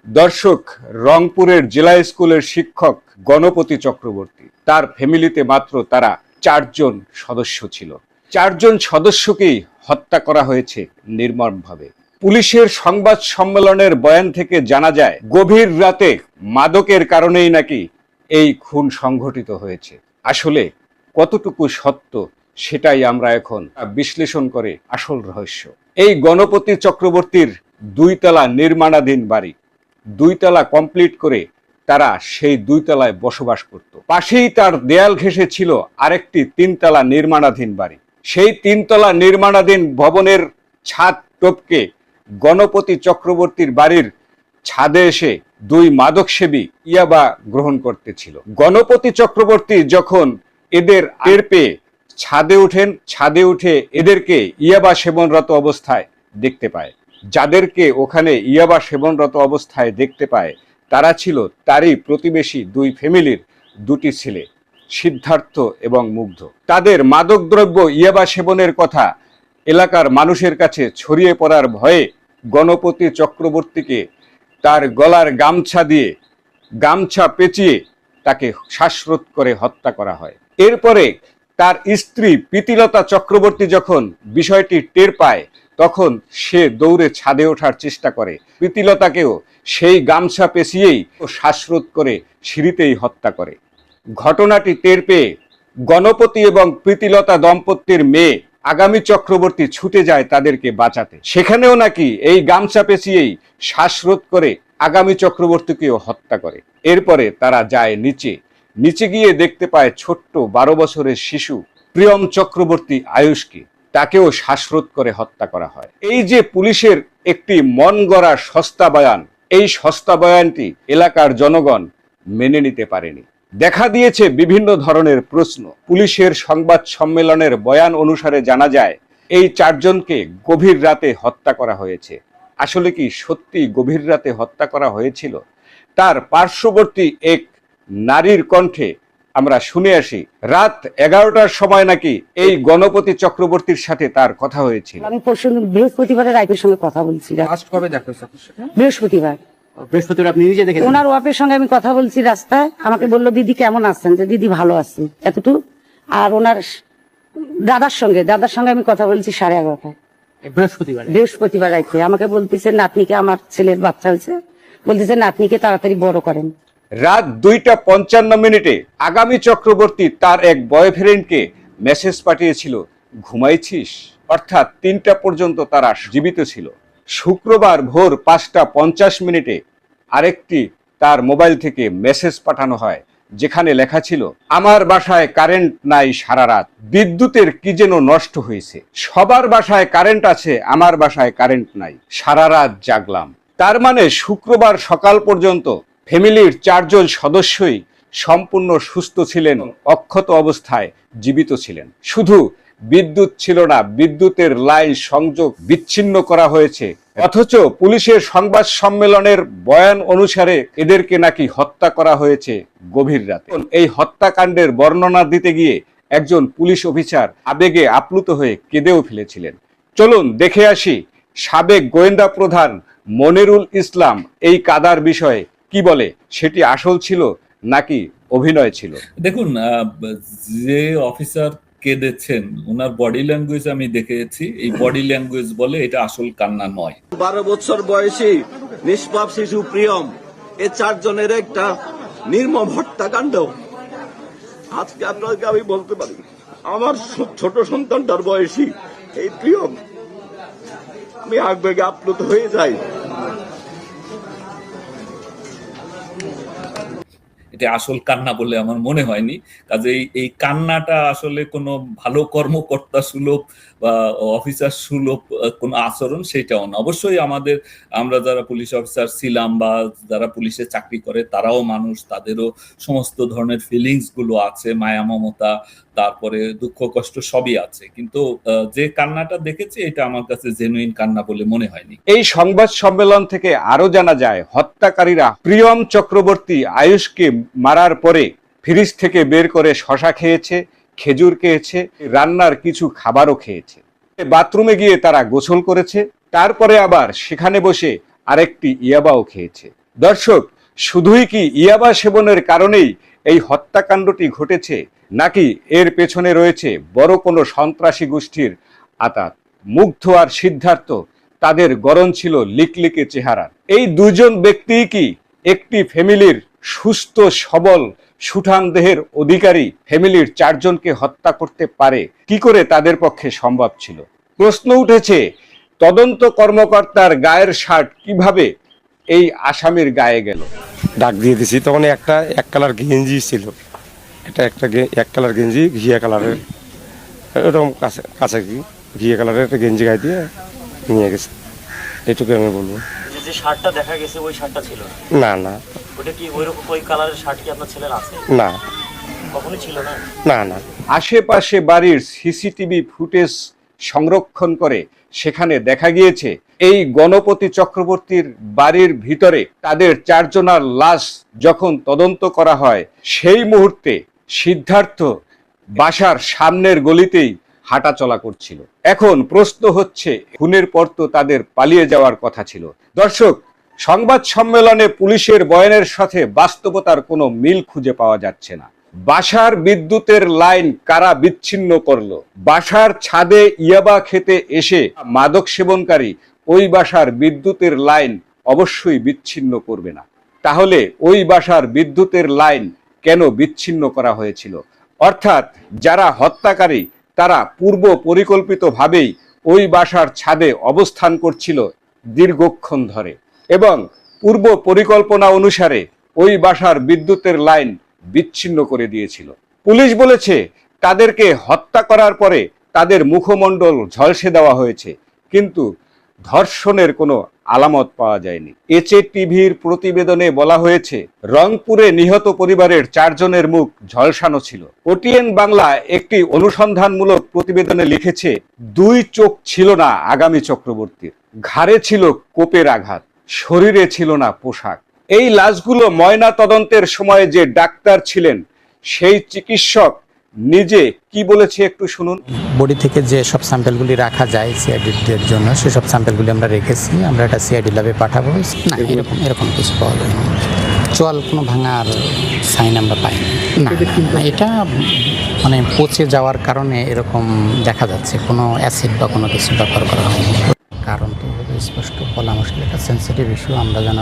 দর্শক, রংপুরের জেলা স্কুলের শিক্ষক গণপতি চক্রবর্তী, তার ফ্যামিলিতে মাত্র তারা 4 জন সদস্য ছিল। 4 জন সদস্যকেই হত্যা করা হয়েছে নির্মমভাবে। পুলিশের সংবাদ সম্মেলনের বয়ান থেকে জানা যায়, গভীর রাতে মাদকের কারণেই নাকি এই খুন সংঘটিত হয়েছে। আসলে কতটুকু সত্য সেটাই আমরা এখন বিশ্লেষণ করে আসল রহস্য। এই গণপতি চক্রবর্তীর 2তলা নির্মাণাধীন বাড়ি, 2তলা কমপ্লিট করে তারা সেই 2তলায় বসবাস করত। পাশেই তার দেয়াল ঘেঁষে ছিল আরেকটি 3তলা নির্মাণাধীন বাড়ি। সেই 3তলা নির্মাণাধীন ভবনের ছাদ টপকে গণপতি চক্রবর্তীর বাড়ির ছাদে এসে 2 মাদকসেবী ইয়াবা গ্রহণ করতেছিল। গণপতি চক্রবর্তী যখন এদের টের পেয়ে ছাদে উঠে এদেরকে ইয়াবা সেবনরত অবস্থায় দেখতে পায়। যাদেরকে ওখানে ইয়াবা সেবনরত অবস্থায় দেখতে পায় তারা ছিল তারই প্রতিবেশী 2 ফ্যামিলির 2টি ছেলে, সিদ্ধার্থ এবং মুগ্ধ। তাদের মাদকদ্রব্য ইয়াবা সেবনের কথা এলাকার মানুষের কাছে ছড়িয়ে পড়ার ভয়ে গণপতি চক্রবর্তীকে তার গলার গামছা পেঁচিয়ে তাকে শ্বাসরোধ করে হত্যা করা হয়। এরপরে তার স্ত্রী প্রীতিলতা চক্রবর্তী যখন বিষয়টি টের পায় তখন সে দৌড়ে ছাদে ওঠার চেষ্টা করে। প্রীতিলতাকেও সেই গামছা পেঁচিয়েই শ্বাসরোধ করে সিঁড়িতেই হত্যা করে। ঘটনাটি টের পেয়ে গণপতি এবং প্রীতিলতা দম্পতির মেয়ে আগামী চক্রবর্তী ছুটে যায় তাদেরকে বাঁচাতে। সেখানেও নাকি এই গামছা পেঁচিয়েই শ্বাসরোধ করে আগামী চক্রবর্তীকেও হত্যা করে। এরপরে তারা যায় নিচে গিয়ে দেখতে পায় ছোট্ট 12 বছরের শিশু প্রিয়ম চক্রবর্তী আয়ুষকে, তাকেও শ্বাসরোধ করে হত্যা করা হয়। এই যে পুলিশের একটি মন গড়া সস্তা বয়ান, এই সস্তা বয়ানটি এলাকার জনগণ মেনে নিতে পারেনি। দেখা দিয়েছে বিভিন্ন ধরনের প্রশ্ন। পুলিশের সংবাদ সম্মেলনের বয়ান অনুসারে জানা যায় এই 4 জনকে গভীর রাতে হত্যা করা হয়েছে। আসলে কি সত্যি গভীর রাতে হত্যা করা হয়েছিল? তার পার্শ্ববর্তী এক নারীর কণ্ঠে আমরা শুনে আসি, রাত 11টার সময় নাকি এই গণপতি চক্রবর্তীর সাথে তার কথা হয়েছিল। আমি পরশু বৃহস্পতিবারের রাইতের সঙ্গে কথা বলছিলাম। বৃহস্পতিবার আপনি নিজে দেখেন? ওনার ওয়াইফের সঙ্গে আমি কথা বলছি রাস্তায়। আমাকে বললো, দিদি কেমন আছেন? যে দিদি ভালো আছি, এতটুকু। আর ওনার দাদার সঙ্গে আমি কথা বলছি 11:30 বৃহস্পতিবার রাইতে। আমাকে বলতেছেন, নাতনিকে, আমার ছেলের বাচ্চা হয়েছে, বলতেছেন নাতনিকে তাড়াতাড়ি বড় করেন। রাত 2:55 আগামী চক্রবর্তী তার এক বয়ফ্রেন্ডকে মেসেজ পাঠিয়েছিল, ঘুমাইছিস? অর্থাৎ 3টা পর্যন্ত তারা জীবিত ছিল। শুক্রবার ভোর 5:50 আরেকটি তার মোবাইল থেকে মেসেজ পাঠানো হয়, যেখানে লেখা ছিল, আমার বাসায় কারেন্ট নাই সারা রাত, বিদ্যুতের কি যেন নষ্ট হয়েছে, সবার বাসায় কারেন্ট আছে, আমার বাসায় কারেন্ট নাই, সারা রাত জাগলাম। তার মানে শুক্রবার সকাল পর্যন্ত ফ্যামিলির 4 জন সদস্যই সম্পূর্ণ সুস্থ ছিলেন, অক্ষত অবস্থায় জীবিত ছিলেন। শুধু বিদ্যুৎ ছিল না, বিদ্যুতের লাইন সংযোগ বিচ্ছিন্ন করা হয়েছে। অথচ পুলিশের সংবাদ সম্মেলনের বয়ান অনুসারে এদেরকে নাকি হত্যা করা হয়েছে গভীর রাতে। এই হত্যাকাণ্ডের বর্ণনা দিতে গিয়ে একজন পুলিশ অফিসার আবেগে আপ্লুত হয়ে কেঁদেও ফেলেছিলেন। চলুন দেখে আসি সাবেক গোয়েন্দা প্রধান মনিরুল ইসলাম এই কাদার বিষয়ে কি বলে, সেটি আসল ছিল নাকি অভিনয় ছিল। দেখুন, যে অফিসার কেঁদেছেন ওনার বডি ল্যাঙ্গুয়েজ আমি দেখেছি। এই বডি ল্যাঙ্গুয়েজ বলে এটা আসল কান্না নয়। 12 বছর বয়সী নিষ্পাপ শিশু প্রিয়ম, এই 4 জনের একটা নির্মম হত্যাকাণ্ড। আজকে আপনাকে আমি বলতে পারি, আমার ছোট সন্তানটার বয়সী এই প্রিয়ম, আমি আবেগে আপ্লুত হয়ে যাই। এটা আসল কান্না বলে আমার মনে হয়নি। কাজেই এই কান্নাটা আসলে কোনো ভালো কর্মকর্তা সুলভ বা অফিসার সুলভ কোনো আচরণ সেটাও না। অবশ্যই আমরা যারা পুলিশ অফিসার ছিলাম বা যারা পুলিশে চাকরি করে তারাও মানুষ, তাদেরও সমস্ত ধরনের ফিলিংস গুলো আছে, মায়া মমতা, তারপরে দুঃখ কষ্ট সবই আছে। কিন্তু যে কান্নাটা দেখেছি এটা আমার কাছে জেনুইন কান্না বলে মনে হয়নি। এই সংবাদ সম্মেলন থেকে আরো জানা যায়, হত্যাকারীরা প্রিয়ম চক্রবর্তী আয়ুষকে মারার পরে ফ্রিজ থেকে বের করে শসা খেয়েছে, খেজুর খেয়েছে, রান্নার কিছু খাবারও খেয়েছে। বাথরুমে গিয়ে তারা গোসল করেছে, তারপরে আবার সেখানে বসে আরেকটি ইয়াবাও খেয়েছে। দর্শক, শুধুই কি ইয়াবা সেবনের কারণেই এই হত্যাকাণ্ডটি ঘটেছে, নাকি এর পেছনে রয়েছে বড় কোনো সন্ত্রাসী গোষ্ঠীর আঁতাত? মুগ্ধ আর সিদ্ধার্থ, তাদের গড়ন ছিল লিকলিকে চেহারা। এই দুজন ব্যক্তি কি একটি ফ্যামিলির সুস্থ সবল সুঠাম দেহের অধিকারী ফ্যামিলির 4 জনকে হত্যা করতে পারে? কি করে তাদের পক্ষে সম্ভব ছিল? প্রশ্ন উঠেছে, তদন্ত কর্মকর্তার গায়ের শার্ট কিভাবে এই আসামির গায়ে গেল? ডাক দিয়ে দিছি তখন এক কালার গেঞ্জি ছিল, এক কালার গেঞ্জি ঘিয়া কালারের, এরকম কাছে ঘিয়া কালারের একটা গেঞ্জি গায়ে দিয়ে নিয়ে গেছে, এটুকু আমি বলবো। যে শার্টটা দেখা গেছে ওই শার্টটা ছিল না না, ওটা কি ওই কালারের শার্ট কি আপনার ছেলের আছে? না কখনোই ছিল না। না না। আশেপাশে বাড়ির সিসিটিভি ফুটেজ সংরক্ষণ করে সেখানে দেখা গিয়েছে এই গণপতি চক্রবর্তীর বাড়ির ভিতরে তাদের 4 জনের লাশ যখন তদন্ত করা হয়, সেই মুহূর্তে সিদ্ধার্থ বাসার সামনের গলিতেই হাঁটাচলা করছিল। এখন প্রশ্ন হচ্ছে, খুনের পর তো তাদের পালিয়ে যাওয়ার কথা ছিল। দর্শক, সংবাদ সম্মেলনে পুলিশের বয়ানের সাথে বাস্তবতার কোনো মিল খুঁজে পাওয়া যাচ্ছে না। বাসার বিদ্যুতের লাইন কারা বিচ্ছিন্ন করলো? বাসার ছাদে ইয়াবা খেতে এসে মাদক সেবনকারী ওই বাসার বিদ্যুতের লাইন অবশ্যই বিচ্ছিন্ন করবে না। তাহলে ওই বাসার বিদ্যুতের লাইন কেন বিচ্ছিন্ন করা হয়েছিল? অর্থাৎ যারা হত্যাকারী তারা পূর্ব পরিকল্পিতভাবেই ওই বাসার ছাদে অবস্থান করছিল দীর্ঘক্ষণ ধরে, এবং পূর্ব পরিকল্পনা অনুসারে ওই বাসার বিদ্যুতের লাইন বিচ্ছিন্ন করে দিয়েছিল। পুলিশ বলেছে তাদেরকে হত্যা করার পরে তাদের মুখমণ্ডল ঝলসে দেওয়া হয়েছে, কিন্তু ধর্ষণের কোনো আলামত পাওয়া যায়নি। এচএ টিভির প্রতিবেদনে বলা হয়েছে রংপুরে নিহত পরিবারের 4 জনের মুখ ঝলসানো ছিল। ওটিএন বাংলা একটি অনুসন্ধানমূলক প্রতিবেদনে লিখেছে 2 চোখ ছিল না আগামী চক্রবর্তীর, ঘাড়ে ছিল কোপের আঘাত, শরীরে ছিল না পোশাক। এই লাশগুলো ময়না তদন্তের সময় যে ডাক্তার ছিলেন সেই চিকিৎসক নিজে কি বলেছে একটু শুনুন। বডি থেকে যে সব স্যাম্পেলগুলি রাখা যায় সিআইডির জন্য, সেসব স্যাম্পেলগুলি আমরা রেখেছি। আমরা এটা সিআইডি ল্যাবে পাঠাবো। না, এরকম কিছু পাওয়া যায়নি। চোয়াল কোনো ভাঙার সাইন আমরা পাইনি। না, এটা মানে পচে যাওয়ার কারণে এরকম দেখা যাচ্ছে, কোনো অ্যাসিড বা কোনো কিছু ব্যবহার করা হয়নি। কারণ তো স্পষ্ট বলা মুশকিল, এটা সেন্সিটিভ ইস্যু, আমরা যেন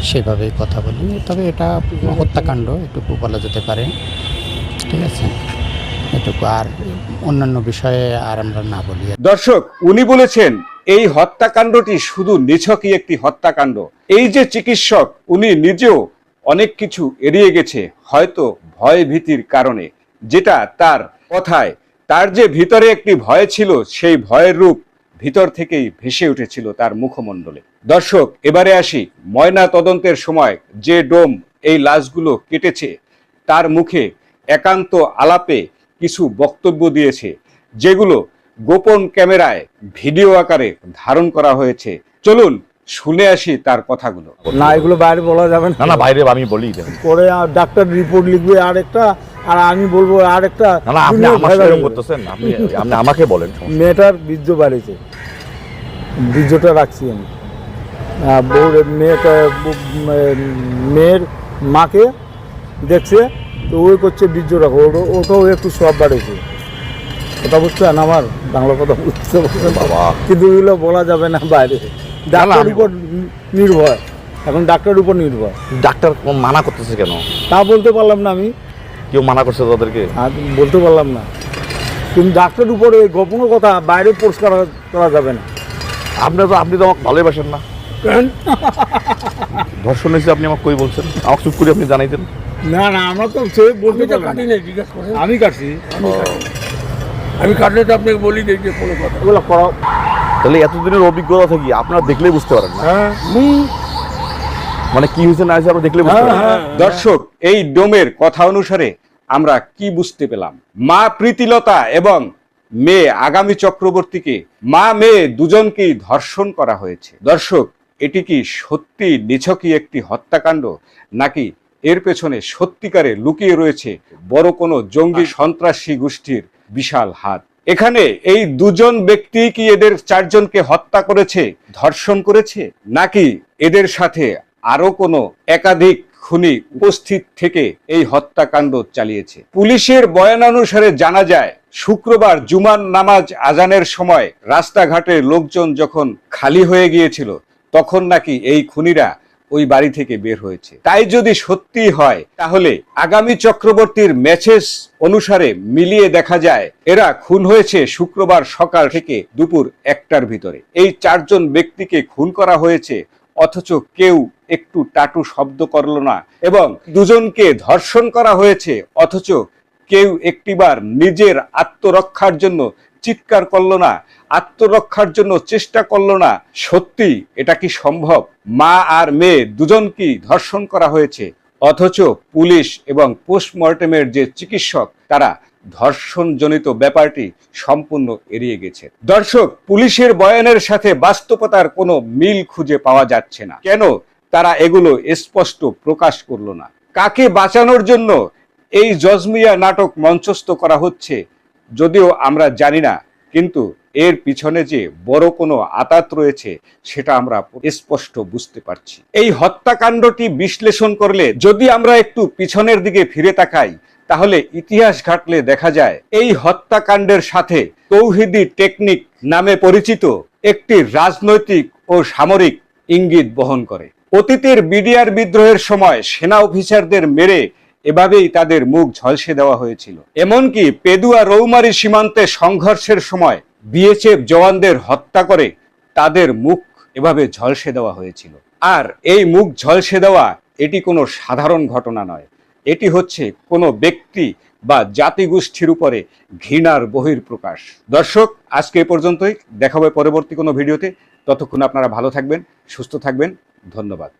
সেভাবেই কথা বলি। তবে এটা হত্যাকাণ্ড এটুকু বলা যেতে পারে, ঠিক আছে, এটুকু। আর অন্যান্য বিষয়ে আর আমরা না বলি। দর্শক, উনি বলেছেন এই হত্যাকাণ্ডটি শুধু নিছকই একটি হত্যাকাণ্ড। এই যে চিকিৎসক, উনি নিজেও অনেক কিছু এড়িয়ে গেছে, হয়তো ভয় ভীতির কারণে, যেটা তার কথায় তার যে ভিতরে একটি ভয় ছিল, সেই ভয়ের রূপ ভিতর থেকেই ভেসে উঠেছিল তার মুখমণ্ডলে। দর্শক, এবারে আসি, ময়না তদন্তের সময় যে ডোম এই লাশগুলো কেটেছে তার মুখে একান্ত আলাপে কিছু বক্তব্য দিয়েছে, যেগুলো গোপন ক্যামেরায় ভিডিও আকারে ধারণ করা হয়েছে। চলুন শুনে আসি তার কথাগুলো। না, এগুলো বাইরে বলা যাবে না। না বাইরে আমি বলি পরে ডাক্তার রিপোর্ট লিখবে আরেকটা, আর আমি বলবো আরেকটা। না, আপনি আমার সাথে এরকম করতেছেন, আপনি আমাকে বলেন। মেয়েটার বীর্য বাড়িছে, বীর্যটা রাখছি আমি। মেয়ের মাকে দেখছে তো ওই করছে বীর্য রাখো, ওটাও একটু সব বাড়িছে। কথা বুঝছেন আমার, বাংলা কথা বুঝতে পারছেন বাবা, কিন্তু এগুলো বলা যাবে না বাইরে। ডাক্তারের উপর নির্ভর, এখন ডাক্তারের উপর নির্ভর। ডাক্তার মানা করতেছে কেন তা বলতে পারলাম না আমি। কেউ মানা করছে তাদেরকে? বলতে পারলাম না, কিন্তু ডাক্তারের উপরে গোপন কথা বাইরে পোস্ট করা যাবে না। আপনি তো আমাকে ভালোবাসেন না। ধর্ষণ হয়েছে আপনি আমাকে কই বলছেন? আমাকে চুপ করে আপনি জানাইতেন। না না, আমরা তো বলতে কাটি নাই, জিজ্ঞাসা করেন। আমি কাটছি, আমি কাটলে তো আপনাকে বলি দেখি কোনো কথা ওগুলো করা। তাহলে এতদিনের অভিজ্ঞতা থেকে আপনারা দেখলেই বুঝতে পারেন না মানে কি হয়েছে না হয়েছে, আপনারা দেখলে বুঝতে পারেন। দর্শক, এই ডোমের কথা অনুসারে আমরা কি বুঝতে পেলাম? মা প্রীতিলতা এবং মেয়ে আগামী চক্রবর্তীকে, মা মেয়ে দুজনকেই ধর্ষণ করা হয়েছে। দর্শক, এটি কি সত্যি নিছকই একটি হত্যাকাণ্ড, নাকি এর পেছনে সত্যিকারে লুকিয়ে রয়েছে বড় কোনো জঙ্গি সন্ত্রাসী গোষ্ঠীর বিশাল হাত? এখানে এই 2 জন ব্যক্তি কি এদের 4 জনকে হত্যা করেছে, ধর্ষণ করেছে, নাকি এদের সাথে আরো কোনো একাধিক খুনি উপস্থিত থেকে এই হত্যাকাণ্ড চালিয়েছে। পুলিশের বয়ানানুসারে জানা যায়, শুক্রবার জুমার নামাজ আজানের সময় রাস্তাঘাটের লোকজন যখন খালি হয়ে গিয়েছিল, তখন নাকি এই খুনিরা ওই বাড়ি থেকে বের হয়েছে। তাই যদি সত্যি হয়, তাহলে আগামী চক্রবর্তীর মেসেজ অনুসারে মিলিয়ে দেখা যায় এরা খুন হয়েছে শুক্রবার সকাল থেকে দুপুর 1টার ভিতরে। এই 4 জন ব্যক্তিকে খুন করা হয়েছে, অথচ কেউ একটু টাটু শব্দ করলো না, এবং 2 জনকে ধর্ষণ করা হয়েছে, অথচ কেউ একটিবার নিজের আত্মরক্ষার জন্য চিৎকার করলো না, আত্মরক্ষার জন্য চেষ্টা করলো না। সত্যি এটা কি সম্ভব? মা আর মেয়ে 2 জনকেই ধর্ষণ করা হয়েছে, অথচ পুলিশ এবং পোস্টমর্টেমের যে চিকিৎসক তারা ধর্ষণজনিত ব্যাপারটি সম্পূর্ণ এড়িয়ে গেছে। দর্শক, পুলিশের বয়ানের সাথে বাস্তবতার কোনো মিল খুঁজে পাওয়া যাচ্ছে না। কেন তারা এগুলো স্পষ্ট প্রকাশ করলো না? কাকে বাঁচানোর জন্য এই জজমিয়া নাটক মঞ্চস্থ করা হচ্ছে যদিও আমরা জানি না, কিন্তু এর পিছনে যে বড় কোনো আতাত রয়েছে সেটা আমরা স্পষ্ট বুঝতে পারছি। এই হত্যাকাণ্ডটি বিশ্লেষণ করলে যদি আমরা একটু পিছনের দিকে ফিরে তাকাই, তাহলে ইতিহাস ঘাটলে দেখা যায় এই হত্যাকাণ্ডের সাথে তৌহিদি টেকনিক নামে পরিচিত একটি রাজনৈতিক ও সামরিক ইঙ্গিত বহন করে। অতীতের বিডিআর বিদ্রোহের সময় সেনা অফিসারদের মেরে এভাবেই তাদের মুখ ঝলসে দেওয়া হয়েছিল। এমনকি পেদুয়া রৌমারী সীমান্তে সংঘর্ষের সময় বিএসএফ জওয়ানদের হত্যা করে তাদের মুখ এভাবে ঝলসে দেওয়া হয়েছিল। আর এই মুখ ঝলসে দেওয়া এটি কোনো সাধারণ ঘটনা নয়, এটি হচ্ছে কোনো ব্যক্তি বা জাতিগোষ্ঠীর উপরে ঘৃণার বহিঃপ্রকাশ। দর্শক, আজকে এ পর্যন্তই। দেখা হবে পরবর্তী কোনো ভিডিওতে। ততক্ষণ আপনারা ভালো থাকবেন, সুস্থ থাকবেন। ধন্যবাদ।